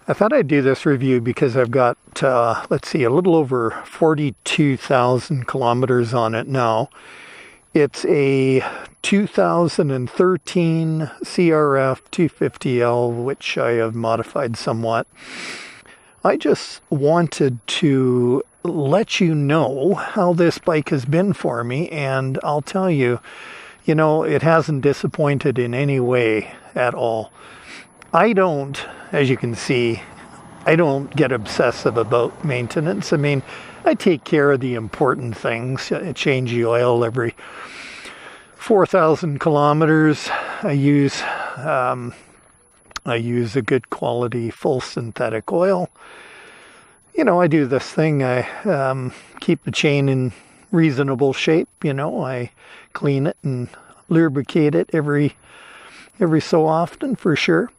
I thought I'd do this review because I've got, let's see, a little over 42,000 kilometers on it now. It's a 2013 CRF250L, which I have modified somewhat. I just wanted to let you know how this bike has been for me, and I'll tell you, it hasn't disappointed in any way at all. I don't, as you can see, I don't get obsessive about maintenance. I mean, I take care of the important things. I change the oil every 4,000 kilometers. I use a good quality full synthetic oil. I do this thing. I keep the chain in reasonable shape. I clean it and lubricate it every so often for sure.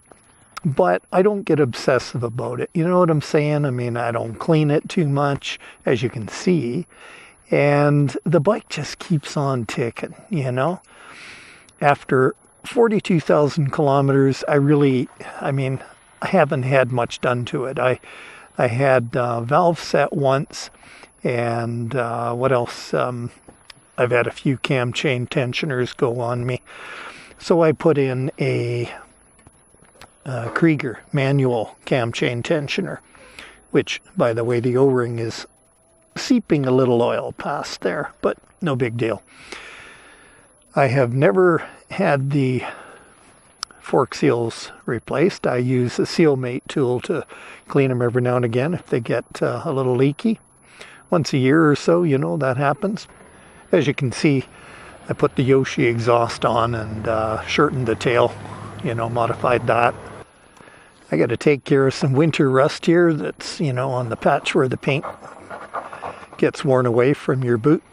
But I don't get obsessive about it. You know what I'm saying? I mean, I don't clean it too much, as you can see. And the bike just keeps on ticking, After 42,000 kilometers, I haven't had much done to it. I had valve set once, and what else? I've had a few cam chain tensioners go on me. So I put in a Krieger manual cam chain tensioner, which, by the way, the O-ring is seeping a little oil past there, but no big deal. I have never had the fork seals replaced. I use a seal mate tool to clean them every now and again if they get a little leaky. Once a year or so, that happens. As you can see, I put the Yoshi exhaust on and shortened the tail, modified that. I got to take care of some winter rust here that's, on the patch where the paint gets worn away from your boot.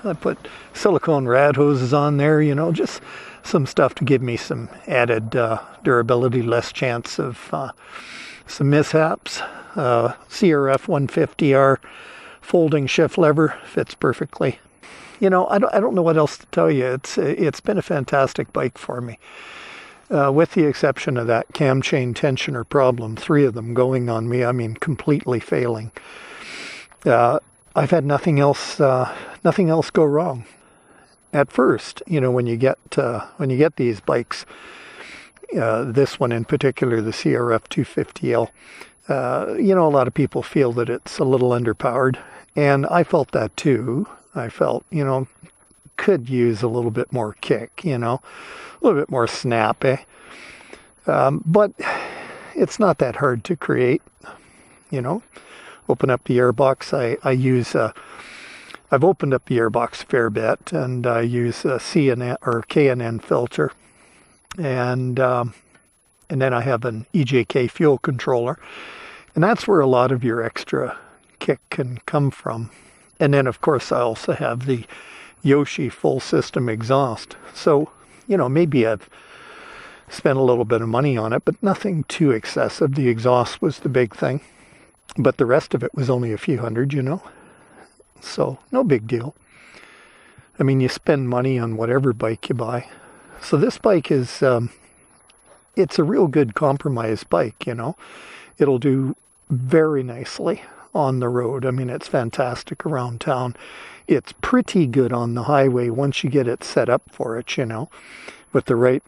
I put silicone rad hoses on there, just some stuff to give me some added durability, less chance of some mishaps. CRF250R folding shift lever fits perfectly. I don't know what else to tell you. It's been a fantastic bike for me. With the exception of that cam chain tensioner problem, 3 of them going on me, completely failing. I've had nothing else go wrong. At first, when you get these bikes, this one in particular, the CRF250L, a lot of people feel that it's a little underpowered, and I felt that too. I felt, could use a little bit more kick, a little bit more snap, but it's not that hard to create, Open up the airbox. I've opened up the airbox a fair bit, and I use a C&N or K&N filter, and then I have an EJK fuel controller, and that's where a lot of your extra kick can come from. And then, of course, I also have the Yoshi full system exhaust. So, maybe I've spent a little bit of money on it, but nothing too excessive. The exhaust was the big thing. But the rest of it was only a few hundred, So, no big deal. You spend money on whatever bike you buy. So this bike is, it's a real good compromise bike, It'll do very nicely on the road. It's fantastic around town. It's pretty good on the highway once you get it set up for it, with the right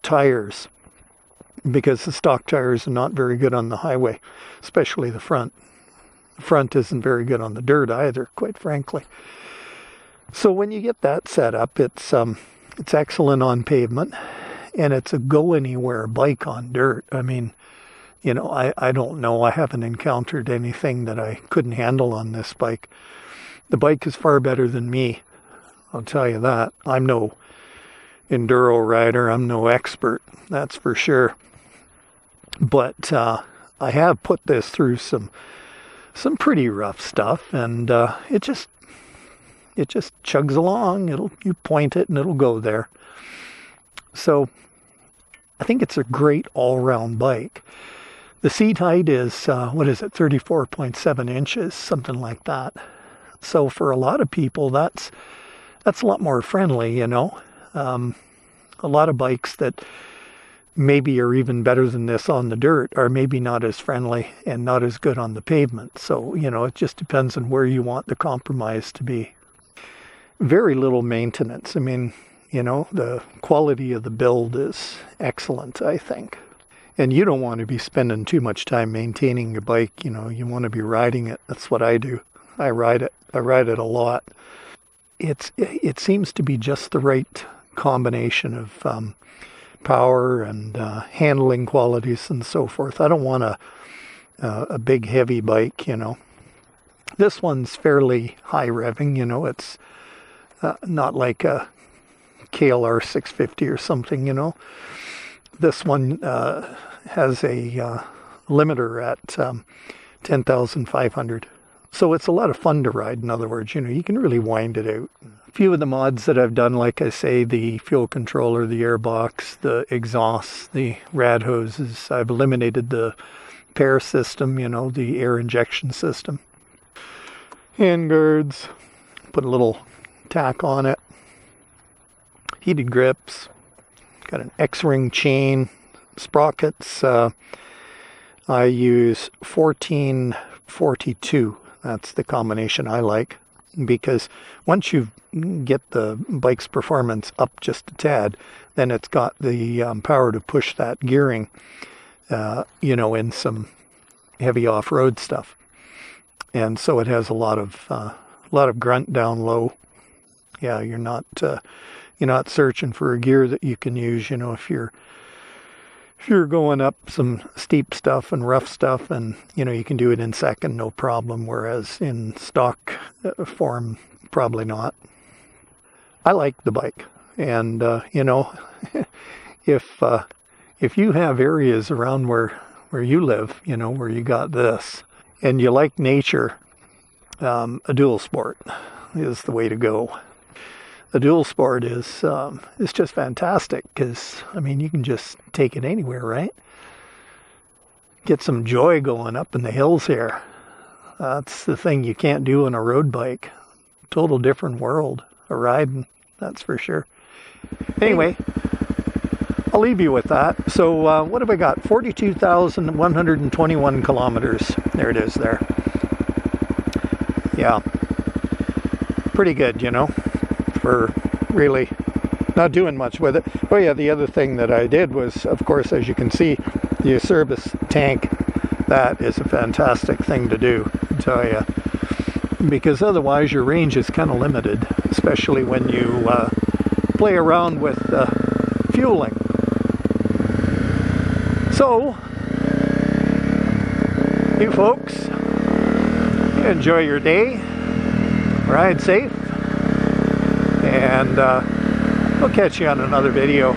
tires. Because the stock tires are not very good on the highway, especially the front. The front isn't very good on the dirt either, quite frankly. So when you get that set up, it's excellent on pavement, and it's a go-anywhere bike on dirt. I don't know. I haven't encountered anything that I couldn't handle on this bike. The bike is far better than me, I'll tell you that. I'm no enduro rider. I'm no expert, that's for sure. But I have put this through some pretty rough stuff, and it just chugs along. You point it and it'll go there. So I think it's a great all-round bike. The seat height is 34.7 inches, something like that. So for a lot of people, that's a lot more friendly, A lot of bikes that maybe are even better than this on the dirt are maybe not as friendly and not as good on the pavement. So, you know, it just depends on where you want the compromise to be. Very little maintenance. I mean, you know, the quality of the build is excellent, I think. And you don't want to be spending too much time maintaining your bike. You know, you want to be riding it. That's what I do. I ride it. I ride it a lot. It seems to be just the right combination of power and handling qualities and so forth. I don't want a big heavy bike, you know. This one's fairly high revving, you know. It's not like a KLR 650 or something, you know. This one has a limiter at 10,500. So it's a lot of fun to ride, in other words. You know, you can really wind it out. A few of the mods that I've done, like I say, the fuel controller, the airbox, the exhaust, the rad hoses. I've eliminated the PAIR system, you know, the air injection system. Handguards, put a little tack on it. Heated grips, got an X-ring chain, sprockets. I use 1442. That's the combination I like, because once you get the bike's performance up just a tad, then it's got the power to push that gearing, you know, in some heavy off-road stuff. And so it has a lot of grunt down low. Yeah, you're not searching for a gear that you can use, you know, if you're going up some steep stuff and rough stuff, and, you know, you can do it in second, no problem, whereas in stock form, probably not. I like the bike, and, you know, if you have areas around where you live, you know, where you got this, and you like nature, a dual sport is the way to go. The dual sport is just fantastic because, I mean, you can just take it anywhere, right? Get some joy going up in the hills here. That's the thing you can't do on a road bike. Total different world of riding, that's for sure. Anyway, I'll leave you with that. So what have I got? 42,121 kilometers. There it is there. Yeah. Pretty good, you know. For really not doing much with it. Oh yeah, the other thing that I did was, of course, as you can see, the service tank. That is a fantastic thing to do, I tell you, because otherwise your range is kind of limited, especially when you play around with fueling. So, you folks, enjoy your day, ride safe, and we'll catch you on another video.